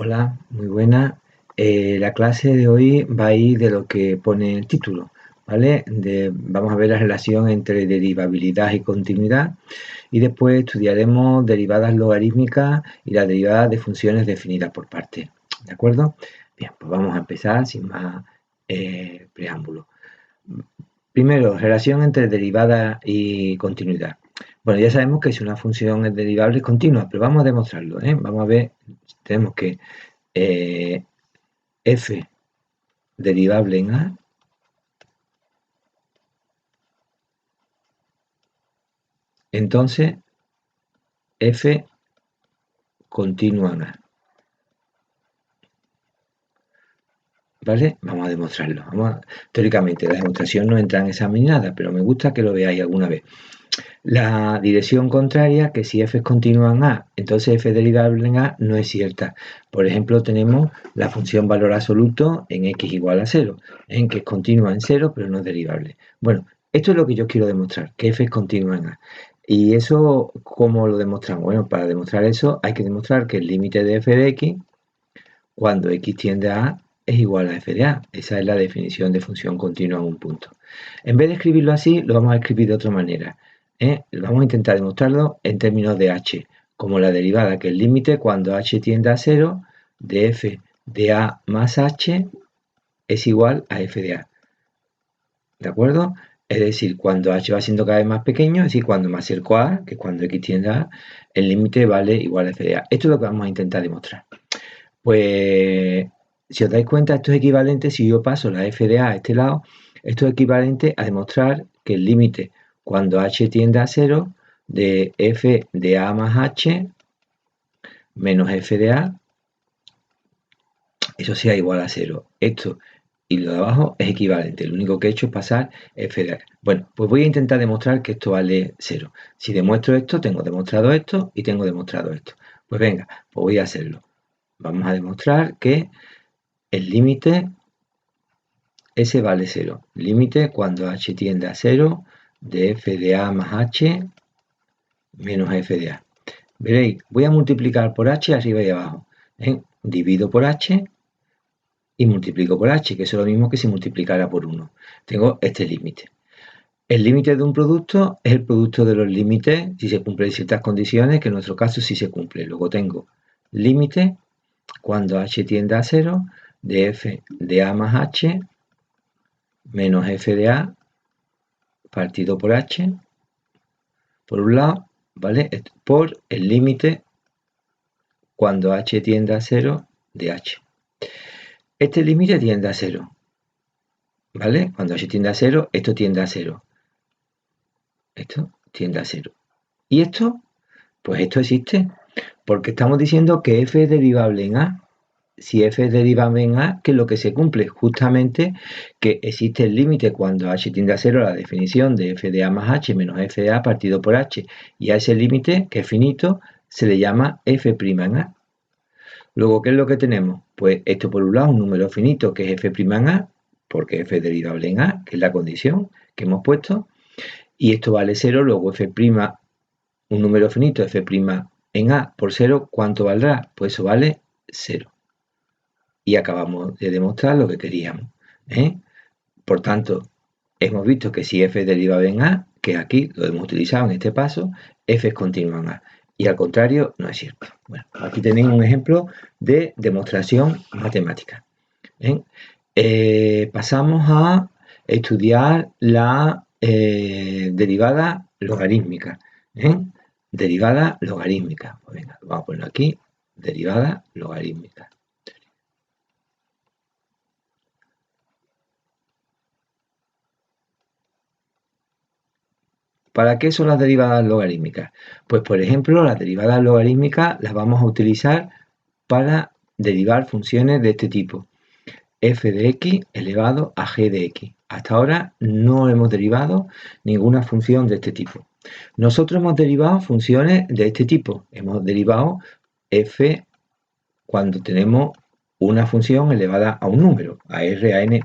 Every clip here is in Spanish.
Hola, muy buena. La clase de hoy va a ir de lo que pone el título, ¿vale? Vamos a ver la relación entre derivabilidad y continuidad y después estudiaremos derivadas logarítmicas y las derivadas de funciones definidas por partes, ¿de acuerdo? Bien, pues vamos a empezar sin más preámbulo. Primero, relación entre derivada y continuidad. Bueno, ya sabemos que si una función es derivable es continua, pero vamos a demostrarlo, ¿eh? Vamos a ver, tenemos que f derivable en A entonces f continua en A. ¿Vale? Vamos a demostrarlo. Teóricamente, la demostración no entra en examen ni nada, pero me gusta que lo veáis alguna vez. La dirección contraria, que si f es continua en A, entonces f derivable en A no es cierta. Por ejemplo, tenemos la función valor absoluto en x igual a 0, en que es continua en 0, pero no es derivable. Bueno, esto es lo que yo quiero demostrar, que f es continua en A. ¿Y eso cómo lo demostramos? Bueno, para demostrar eso hay que demostrar que el límite de f de x, cuando x tiende a A, es igual a f de A. Esa es la definición de función continua en un punto. En vez de escribirlo así, lo vamos a escribir de otra manera. Vamos a intentar demostrarlo en términos de h, como la derivada, que el límite cuando h tiende a 0 de f de A más h es igual a f de A. ¿De acuerdo? Es decir, cuando h va siendo cada vez más pequeño, es decir, cuando me acerco a A, que es cuando x tiende a A, el límite vale igual a f de A. Esto es lo que vamos a intentar demostrar. Pues, si os dais cuenta, esto es equivalente, si yo paso la f de A a este lado, esto es equivalente a demostrar que el límite cuando h tiende a 0 de f de A más h menos f de A, eso sea igual a 0. Esto y lo de abajo es equivalente. Lo único que he hecho es pasar f de A. Bueno, pues voy a intentar demostrar que esto vale 0. Si demuestro esto, tengo demostrado esto y tengo demostrado esto. Pues venga, pues voy a hacerlo. Vamos a demostrar que el límite S vale 0. Límite cuando h tiende a 0 de f de A más h menos f de A. Veréis, voy a multiplicar por h arriba y abajo. Divido por h y multiplico por h, que es lo mismo que si multiplicara por 1. Tengo este límite. El límite de un producto es el producto de los límites si se cumplen ciertas condiciones, que en nuestro caso sí se cumple. Luego tengo límite cuando h tiende a 0 de f de A más h menos f de A partido por h, por un lado, ¿vale? Por el límite cuando h tiende a 0 de h. Este límite tiende a 0, ¿vale? Cuando h tiende a 0, esto tiende a 0. Esto tiende a 0. ¿Y esto? Pues esto existe, porque estamos diciendo que f es derivable en A. Si f es derivable en A, ¿qué es lo que se cumple? Justamente que existe el límite cuando h tiende a 0, la definición de f de A más h menos f de A partido por h. Y a ese límite, que es finito, se le llama f' en A. Luego, ¿qué es lo que tenemos? Pues esto por un lado, un número finito que es f' en A, porque f es derivable en A, que es la condición que hemos puesto. Y esto vale 0, luego f', un número finito, f' en A por 0, ¿cuánto valdrá? Pues eso vale 0. Y acabamos de demostrar lo que queríamos. Por tanto, hemos visto que si f es derivable en A, que aquí lo hemos utilizado en este paso, f es continua en A. Y al contrario, no es cierto. Bueno, aquí tenéis un ejemplo de demostración matemática. Pasamos a estudiar la derivada logarítmica. Derivada logarítmica. Pues venga, vamos a ponerlo aquí. Derivada logarítmica. ¿Para qué son las derivadas logarítmicas? Pues, por ejemplo, las derivadas logarítmicas las vamos a utilizar para derivar funciones de este tipo. F de x elevado a g de x. Hasta ahora no hemos derivado ninguna función de este tipo. Nosotros hemos derivado funciones de este tipo. Hemos derivado f cuando tenemos una función elevada a un número, a r, a n.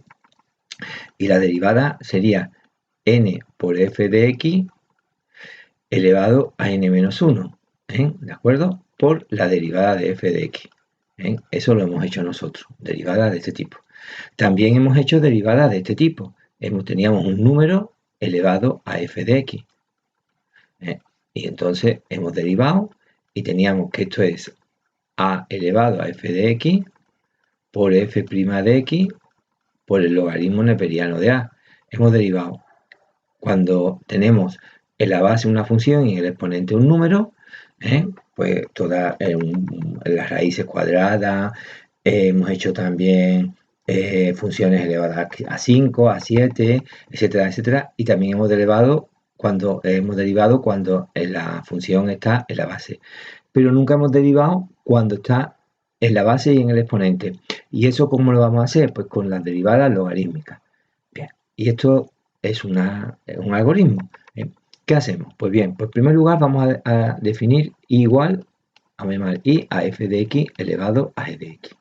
Y la derivada sería n por f de x elevado a n menos 1, ¿de acuerdo? Por la derivada de f de x. Eso lo hemos hecho nosotros, derivadas de este tipo. También hemos hecho derivadas de este tipo. Teníamos un número elevado a f de x. Y entonces hemos derivado y teníamos que esto es a elevado a f de x por f' de x por el logaritmo neperiano de a. Hemos derivado cuando tenemos en la base una función y en el exponente un número, pues todas las raíces cuadradas, hemos hecho también funciones elevadas a 5, a 7, etcétera, etcétera, y también hemos derivado cuando la función está en la base, pero nunca hemos derivado cuando está en la base y en el exponente. ¿Y eso cómo lo vamos a hacer? Pues con las derivadas logarítmicas. Bien, y esto es un algoritmo. ¿Qué hacemos? Pues bien, pues en primer lugar vamos a definir I igual a m más I a f de x elevado a g de x.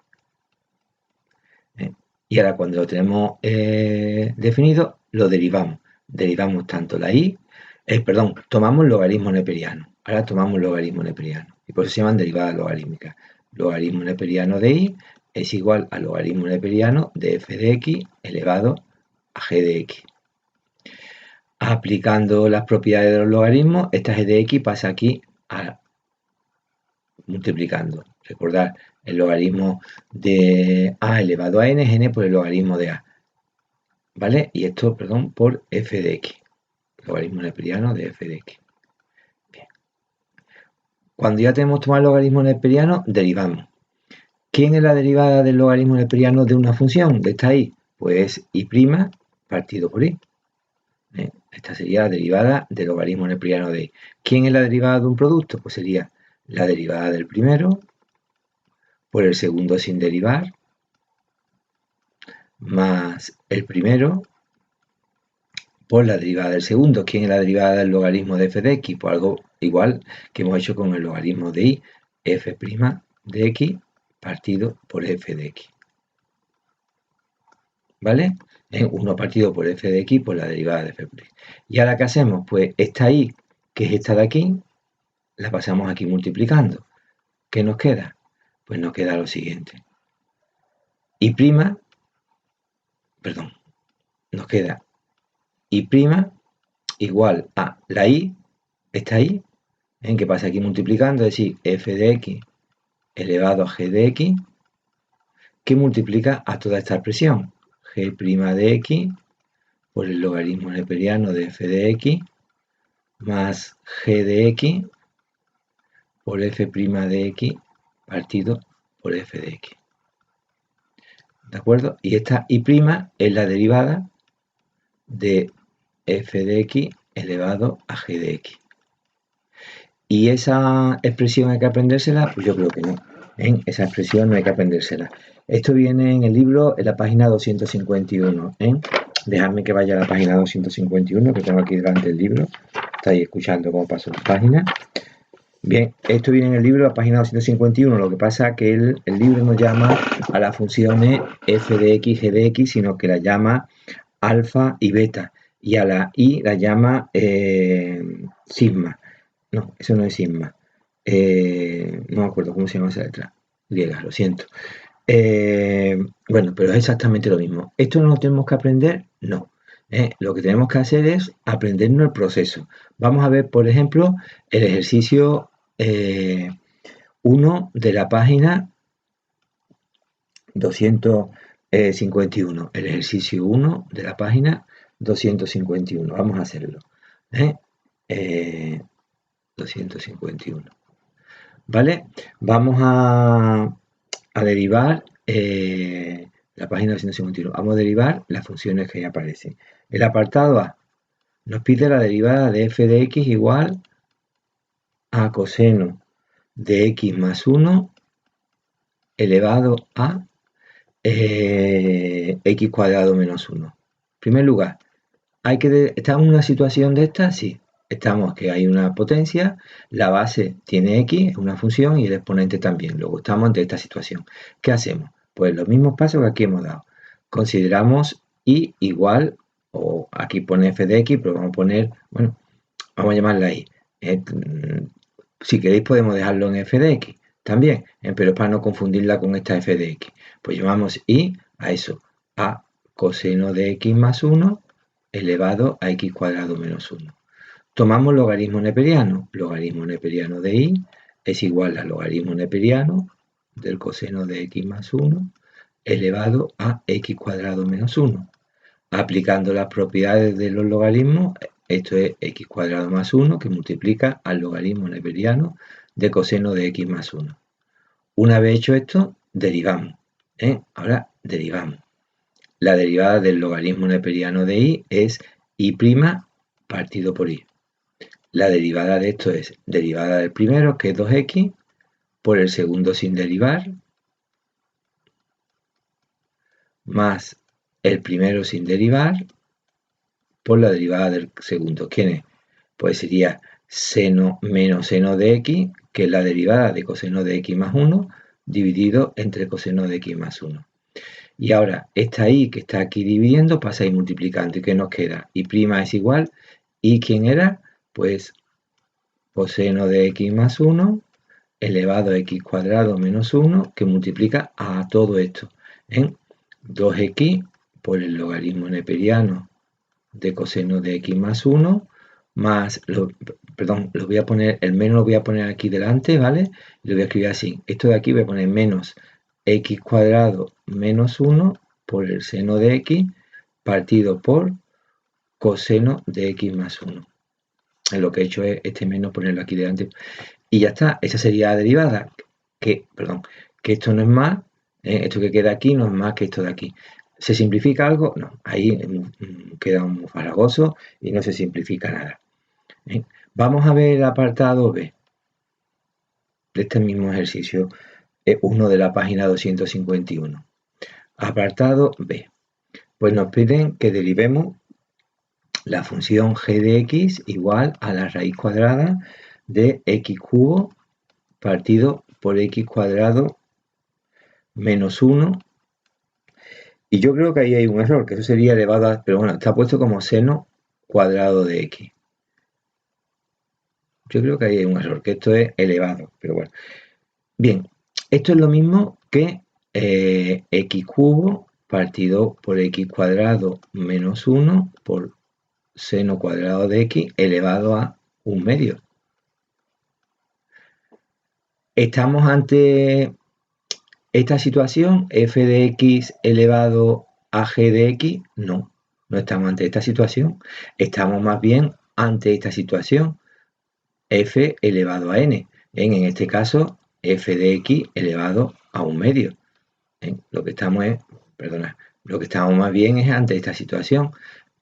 Y ahora cuando lo tenemos definido, lo derivamos. Derivamos tanto la I, tomamos logaritmo neperiano. Ahora tomamos logaritmo neperiano. Y por eso se llaman derivadas logarítmicas. Logaritmo neperiano de I es igual al logaritmo neperiano de f de x elevado a g de x. Aplicando las propiedades de los logaritmos, esta g de x pasa aquí a multiplicando. Recordad, el logaritmo de a elevado a n es n por el logaritmo de a. ¿Vale? Y esto, perdón, por f de x. Logaritmo neperiano de f de x. Bien. Cuando ya tenemos tomado el logaritmo neperiano, derivamos. ¿Quién es la derivada del logaritmo neperiano de una función? De esta y. Pues y' partido por i. Esta sería la derivada del logaritmo neperiano de i. ¿Quién es la derivada de un producto? Pues sería la derivada del primero por el segundo sin derivar más el primero por la derivada del segundo. ¿Quién es la derivada del logaritmo de f de x? Pues algo igual que hemos hecho con el logaritmo de i, f' de x partido por f de x. ¿Vale? 1 partido por f de x por la derivada de f'. ¿Y ahora qué hacemos? Pues esta i, que es esta de aquí, la pasamos aquí multiplicando. ¿Qué nos queda? Pues nos queda lo siguiente. Nos queda i' igual a la i, esta i, en que pasa aquí multiplicando, es decir, f de x elevado a g de x, que multiplica a toda esta expresión, g' de x por el logaritmo neperiano de f de x más g de x por f' de x partido por f de x. ¿De acuerdo? Y esta i' es la derivada de f de x elevado a g de x. ¿Y esa expresión hay que aprendérsela? Pues yo creo que no. Esa expresión no hay que aprendérsela. Esto viene en el libro, en la página 251. Dejadme que vaya a la página 251, que tengo aquí delante el libro. Estáis escuchando cómo paso la página. Bien, esto viene en el libro, la página 251. Lo que pasa es que el libro no llama a las funciones f de x, g de x, sino que la llama alfa y beta. Y a la i la llama sigma. No, eso no es sigma. No me acuerdo cómo se llama esa letra. Griega, lo siento. Bueno, pero es exactamente lo mismo. ¿Esto no lo tenemos que aprender? No. Lo que tenemos que hacer es aprendernos el proceso. Vamos a ver, por ejemplo, el ejercicio 1 de la página 251. El ejercicio 1 de la página 251. Vamos a hacerlo. 251. ¿Vale? Vamos a derivar la página 251. Vamos a derivar las funciones que ahí aparecen. El apartado A nos pide la derivada de f de x igual a coseno de x más 1 elevado a x cuadrado menos 1. En primer lugar, ¿estamos en una situación de esta? Sí. Estamos que hay una potencia, la base tiene x, es una función, y el exponente también. Luego estamos ante esta situación. ¿Qué hacemos? Pues los mismos pasos que aquí hemos dado. Consideramos y igual, o aquí pone f de x, pero vamos a poner, bueno, vamos a llamarla y. Si queréis podemos dejarlo en f de x, también, pero es para no confundirla con esta f de x. Pues llamamos y a eso, a coseno de x más 1 elevado a x cuadrado menos 1. Tomamos logaritmo neperiano. Logaritmo neperiano de y es igual a logaritmo neperiano del coseno de x más 1 elevado a x cuadrado menos 1. Aplicando las propiedades de los logaritmos, esto es x cuadrado más 1 que multiplica al logaritmo neperiano de coseno de x más 1. Una vez hecho esto, derivamos. Ahora derivamos. La derivada del logaritmo neperiano de y es y' partido por y. La derivada de esto es derivada del primero, que es 2x, por el segundo sin derivar, más el primero sin derivar, por la derivada del segundo. ¿Quién es? Pues sería seno menos seno de x, que es la derivada de coseno de x más 1, dividido entre coseno de x más 1. Y ahora, esta y que está aquí dividiendo pasa a ir multiplicando. ¿Y qué nos queda? Y' es igual. ¿Y quién era? Pues coseno de x más 1 elevado a x cuadrado menos 1, que multiplica a todo esto en 2x por el logaritmo neperiano de coseno de x más 1, más, lo voy a poner, el menos lo voy a poner aquí delante, ¿vale? Y lo voy a escribir así. Esto de aquí voy a poner menos x cuadrado menos 1 por el seno de x partido por coseno de x más 1. Lo que he hecho es este menos ponerlo aquí delante. Y ya está, esa sería la derivada. Que esto no es más, esto que queda aquí no es más que esto de aquí. ¿Se simplifica algo? No, ahí queda muy farragoso y no se simplifica nada. Vamos a ver el apartado B de este mismo ejercicio, uno de la página 251. Apartado B. Pues nos piden que derivemos la función g de x igual a la raíz cuadrada de x cubo partido por x cuadrado menos 1. Y yo creo que ahí hay un error, que eso sería elevado a... Pero bueno, está puesto como seno cuadrado de x. Yo creo que ahí hay un error, que esto es elevado, pero bueno. Bien, esto es lo mismo que x cubo partido por x cuadrado menos 1 por seno cuadrado de x elevado a 1/2. Estamos ante esta situación, f de x elevado a g de x. No estamos ante esta situación. Estamos más bien ante esta situación, f elevado a n. En este caso, f de x elevado a 1/2. Lo que estamos más bien es ante esta situación,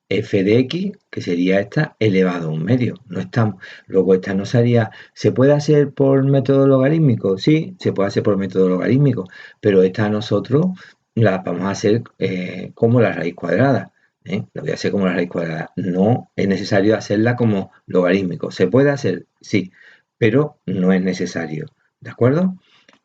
f de x, que sería esta, elevado a 1/2. No estamos. Luego esta no sería... ¿Se puede hacer por método logarítmico? Sí, se puede hacer por método logarítmico, pero esta nosotros la vamos a hacer como la raíz cuadrada. La voy a hacer como la raíz cuadrada. No es necesario hacerla como logarítmico. ¿Se puede hacer? Sí, pero no es necesario. ¿De acuerdo?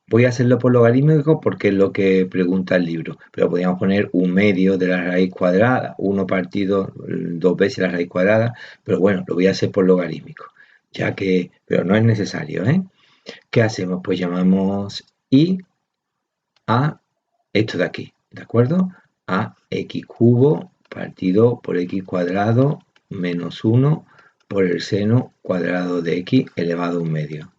Voy a hacerlo por logarítmico porque es lo que pregunta el libro, pero podríamos poner 1/2 de la raíz cuadrada, 1 partido 2 veces la raíz cuadrada, pero bueno, lo voy a hacer por logarítmico, ya que, pero no es necesario, ¿Qué hacemos? Pues llamamos y a esto de aquí, ¿de acuerdo? A x cubo partido por x cuadrado menos 1 por el seno cuadrado de x elevado a 1/2.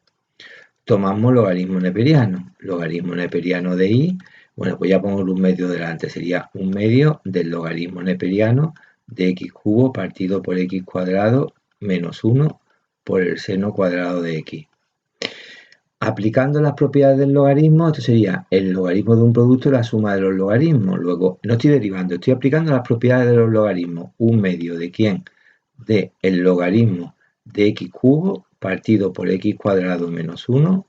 Tomamos logaritmo neperiano. Logaritmo neperiano de y, bueno, pues ya pongo un medio delante, sería 1/2 del logaritmo neperiano de x cubo partido por x cuadrado menos 1 por el seno cuadrado de x. Aplicando las propiedades del logaritmo, esto sería el logaritmo de un producto, la suma de los logaritmos. Luego, no estoy derivando, estoy aplicando las propiedades de los logaritmos. 1/2 de quién? De el logaritmo de x cubo partido por x cuadrado menos 1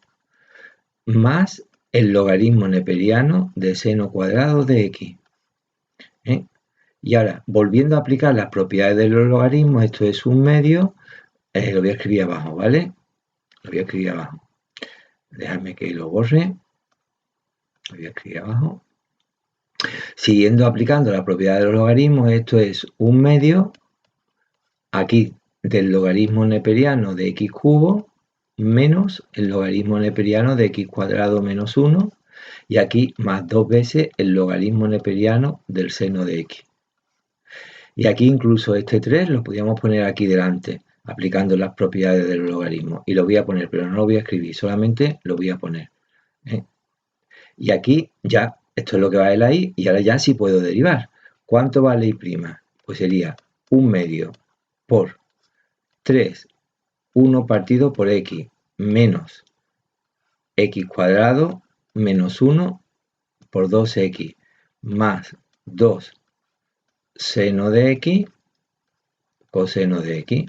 más el logaritmo neperiano de seno cuadrado de x. Y ahora, volviendo a aplicar las propiedades de los logaritmos, esto es 1/2, lo voy a escribir abajo, ¿vale? Lo voy a escribir abajo. Déjame que lo borre. Lo voy a escribir abajo. Siguiendo aplicando la propiedad de los logaritmos, esto es 1/2 aquí del logaritmo neperiano de x cubo menos el logaritmo neperiano de x cuadrado menos 1 y aquí más 2 veces el logaritmo neperiano del seno de x. Y aquí incluso este 3 lo podríamos poner aquí delante, aplicando las propiedades del logaritmo. Y lo voy a poner, pero no lo voy a escribir, solamente lo voy a poner. Y aquí ya, esto es lo que vale la y, y ahora ya sí puedo derivar. ¿Cuánto vale y'? Pues sería 1/2 por 3, 1 partido por x, menos x cuadrado menos 1 por 2x, más 2 seno de x coseno de x.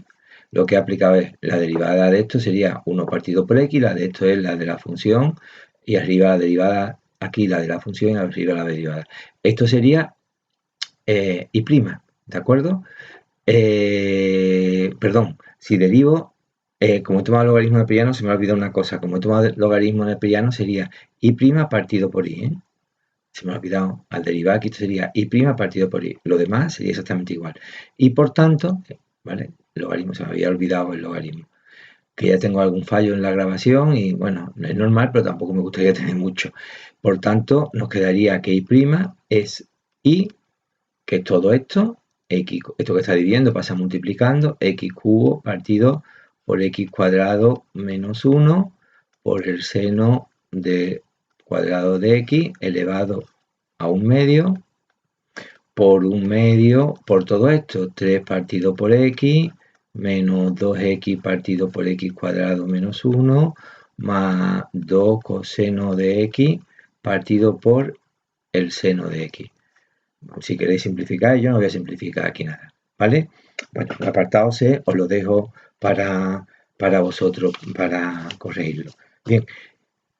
Lo que he aplicado es la derivada de esto sería 1 partido por x, la de esto es la de la función y arriba la derivada, aquí la de la función y arriba la derivada. Esto sería y', ¿de acuerdo? Perdón, si derivo, como he tomado logaritmo neperiano, se me ha olvidado una cosa. Como he tomado logaritmo neperiano, sería y' partido por y. Se me ha olvidado, al derivar aquí esto sería y' partido por y. Lo demás sería exactamente igual. Y por tanto, ¿vale? Logaritmo, se me había olvidado el logaritmo. Que ya tengo algún fallo en la grabación y bueno, es normal, pero tampoco me gustaría tener mucho. Por tanto, nos quedaría que y' es y, que es todo esto, x, esto que está dividiendo pasa multiplicando, x cubo partido por x cuadrado menos 1 por el seno de cuadrado de x elevado a 1/2 por 1/2 por todo esto, 3 partido por x menos 2x partido por x cuadrado menos 1 más 2 coseno de x partido por el seno de x. Si queréis simplificar, yo no voy a simplificar aquí nada, ¿vale? Bueno, el apartado C os lo dejo para vosotros, para corregirlo. Bien,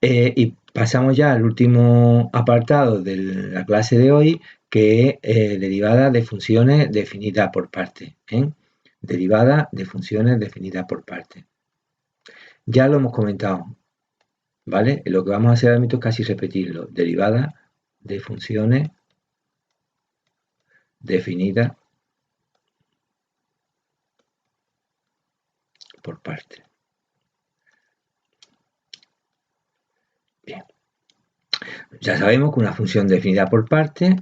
y pasamos ya al último apartado de la clase de hoy, que es derivada de funciones definidas por partes. Derivada de funciones definidas por partes. Ya lo hemos comentado, ¿vale? Lo que vamos a hacer ahora mismo es casi repetirlo. Derivada de funciones definidas por partes. Bien. Ya sabemos que una función definida por partes,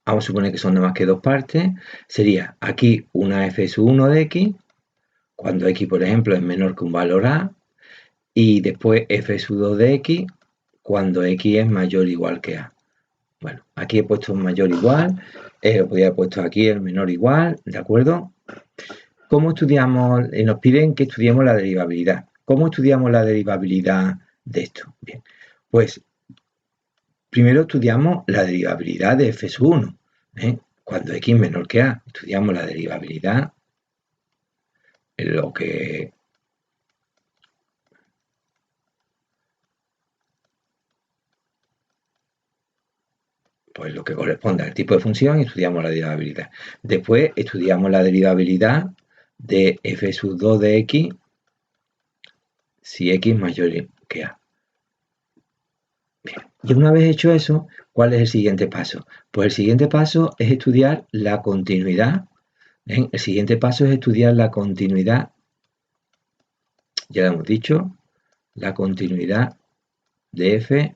vamos a suponer que son nada más que dos partes, sería aquí una f1 de x, cuando x, por ejemplo, es menor que un valor a, y después f2 de x, cuando x es mayor o igual que a. Bueno, aquí he puesto un mayor o igual, lo podría haber puesto aquí el menor o igual, ¿de acuerdo? ¿Cómo estudiamos? Nos piden que estudiemos la derivabilidad. ¿Cómo estudiamos la derivabilidad de esto? Bien, pues primero estudiamos la derivabilidad de f1, cuando x es menor que a. Estudiamos la derivabilidad en lo que corresponde al tipo de función y estudiamos la derivabilidad. Después estudiamos la derivabilidad de f2 de x si x es mayor que a. Bien. Y una vez hecho eso, ¿cuál es el siguiente paso? Pues el siguiente paso es estudiar la continuidad. El siguiente paso es estudiar la continuidad, ya lo hemos dicho, la continuidad de f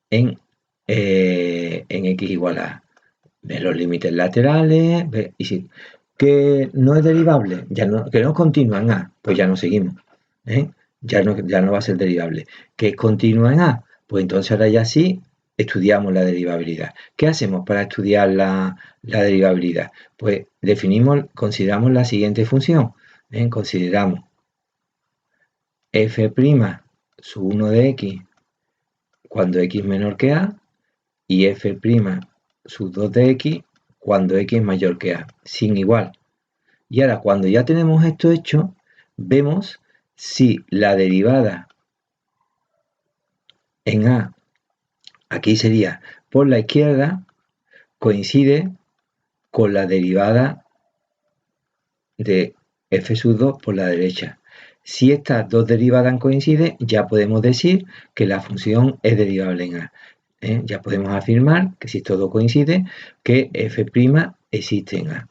en x igual a. ¿Ves los límites laterales? ¿Ves? Y si que no es derivable, que no es continua en a, pues ya no seguimos. Ya no va a ser derivable. Que es continua en a, pues entonces ahora ya sí estudiamos la derivabilidad. ¿Qué hacemos para estudiar la derivabilidad? Pues consideramos la siguiente función. Consideramos f' sub 1 de x cuando x es menor que a y f' sub 2 de x cuando x es mayor que a, sin igual. Y ahora, cuando ya tenemos esto hecho, vemos si la derivada en a, aquí sería por la izquierda, coincide con la derivada de f sub 2 por la derecha. Si estas dos derivadas coinciden, ya podemos decir que la función es derivable en a. Ya podemos afirmar que si todo coincide, que f' existe en a.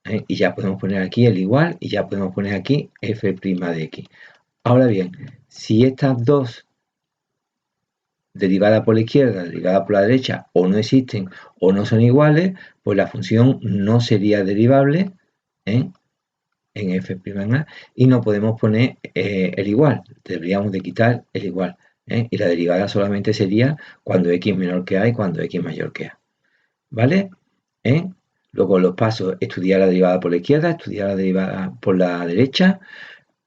Y ya podemos poner aquí el igual y ya podemos poner aquí f' de x. Ahora bien, si estas dos derivadas por la izquierda, derivadas por la derecha, o no existen o no son iguales, pues la función no sería derivable en f' en a y no podemos poner el igual, deberíamos de quitar el igual. Y la derivada solamente sería cuando x menor que a y cuando x mayor que a. ¿Vale? Luego los pasos, estudiar la derivada por la izquierda, estudiar la derivada por la derecha,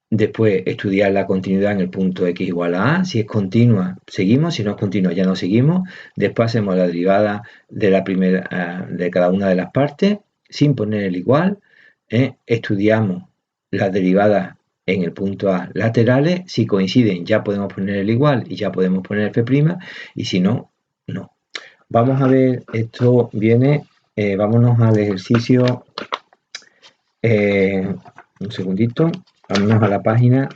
después estudiar la continuidad en el punto x igual a a, si es continua seguimos, si no es continua ya no seguimos, después hacemos la derivada de la primera de cada una de las partes sin poner el igual, estudiamos las derivadas en el punto a laterales, si coinciden ya podemos poner el igual y ya podemos poner f' y si no, no. Vamos a ver, esto viene, vámonos al ejercicio, un segundito, vámonos a la página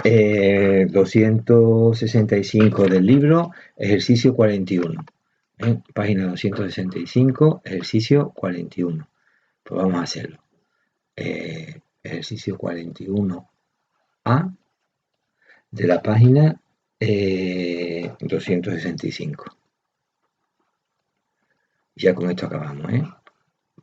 265 del libro, ejercicio 41. Página 265, ejercicio 41. Pues vamos a hacerlo. Ejercicio 41A de la página 265. Ya con esto acabamos,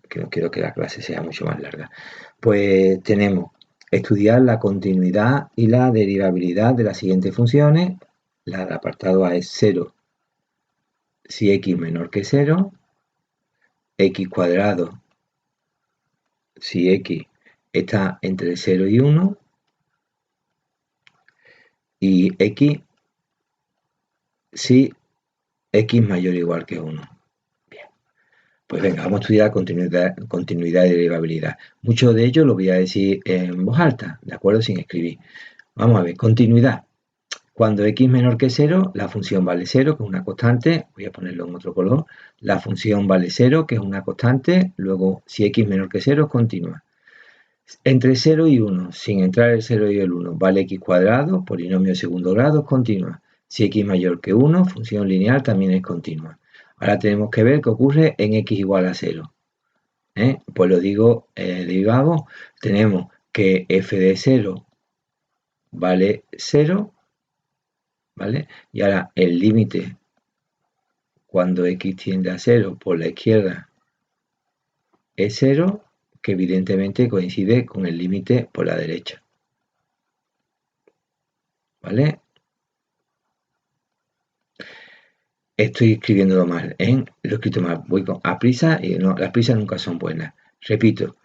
que no quiero que la clase sea mucho más larga. Pues tenemos estudiar la continuidad y la derivabilidad de las siguientes funciones. La del apartado A es 0 si x menor que 0, x cuadrado si x está entre 0 y 1 y x si x mayor o igual que 1. Bien, pues venga, vamos a estudiar continuidad y derivabilidad. Mucho de ello lo voy a decir en voz alta, ¿de acuerdo? Sin escribir. Vamos a ver, continuidad. Cuando x menor que 0, la función vale 0, que es una constante. Voy a ponerlo en otro color. La función vale 0, que es una constante. Luego, si x menor que 0, es continua. Entre 0 y 1, sin entrar el 0 y el 1, vale x cuadrado, polinomio de segundo grado, es continua. Si x mayor que 1, función lineal también es continua. Ahora tenemos que ver qué ocurre en x igual a 0. Pues lo digo derivado. Tenemos que f de 0 vale 0, ¿vale? Y ahora el límite cuando x tiende a 0 por la izquierda es 0, que evidentemente coincide con el límite por la derecha. ¿Vale? Estoy escribiéndolo mal, lo he escrito mal, voy a prisa y no, las prisas nunca son buenas. Repito,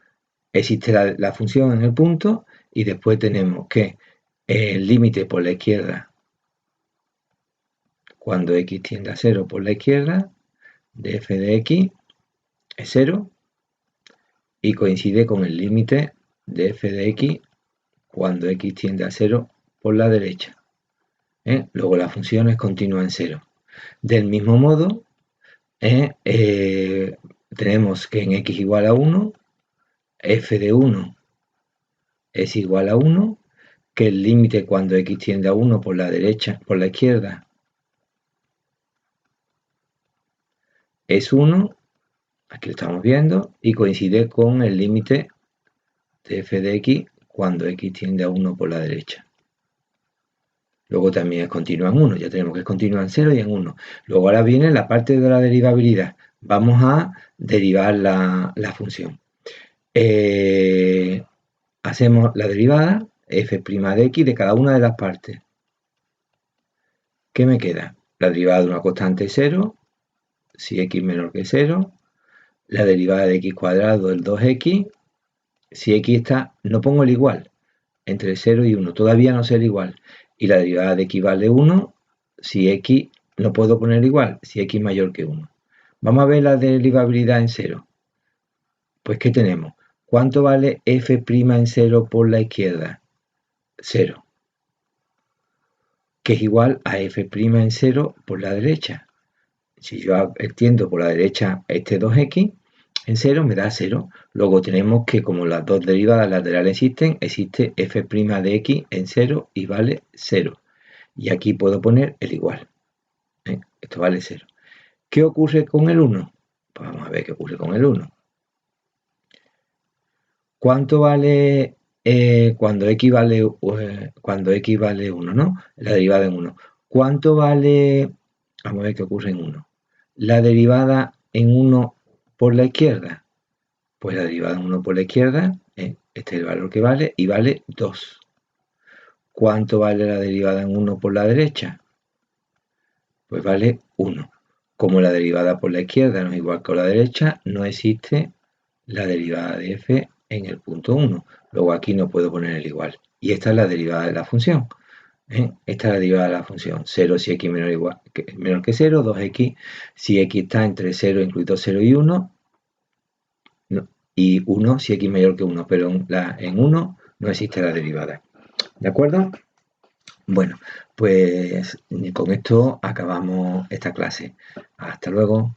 existe la función en el punto y después tenemos que el límite por la izquierda cuando x tiende a 0 por la izquierda de f de x es 0 y coincide con el límite de f de x cuando x tiende a 0 por la derecha. Luego la función es continua en 0. Del mismo modo, tenemos que en x igual a 1, f de 1 es igual a 1, que el límite cuando x tiende a 1 por la derecha, por la izquierda, es 1, aquí lo estamos viendo, y coincide con el límite de f de x cuando x tiende a 1 por la derecha. Luego también es continua en 1, ya tenemos que es continua en 0 y en 1. Luego ahora viene la parte de la derivabilidad. Vamos a derivar la función. Hacemos la derivada f' de x de cada una de las partes. ¿Qué me queda? La derivada de una constante es 0, si x menor que 0. La derivada de x cuadrado del 2x, si x está, no pongo el igual, entre 0 y 1, todavía no sé el igual. Y la derivada de x vale 1, si x, no puedo poner igual, si x mayor que 1. Vamos a ver la derivabilidad en 0. Pues, ¿qué tenemos? ¿Cuánto vale f' en 0 por la izquierda? 0. Que es igual a f' en 0 por la derecha. Si yo extiendo por la derecha este 2x, en 0 me da 0. Luego tenemos que, como las dos derivadas laterales existen, existe f' de x en 0 y vale 0. Y aquí puedo poner el igual. Esto vale 0. ¿Qué ocurre con el 1? Pues vamos a ver qué ocurre con el 1. ¿Cuánto vale cuando x vale 1, ¿no? La derivada en 1. ¿Cuánto vale? Vamos a ver qué ocurre en 1. La derivada en 1 por la izquierda. Pues la derivada en 1 por la izquierda, este es el valor que vale, y vale 2. ¿Cuánto vale la derivada en 1 por la derecha? Pues vale 1. Como la derivada por la izquierda no es igual que la derecha, no existe la derivada de f en el punto 1. Luego aquí no puedo poner el igual. Y esta es la derivada de la función. Esta es la derivada de la función. 0 si x menor que 0, 2x si x está entre 0, incluido 0 y 1, no, y 1 si x mayor que 1, pero en 1 no existe la derivada. ¿De acuerdo? Bueno, pues con esto acabamos esta clase. Hasta luego.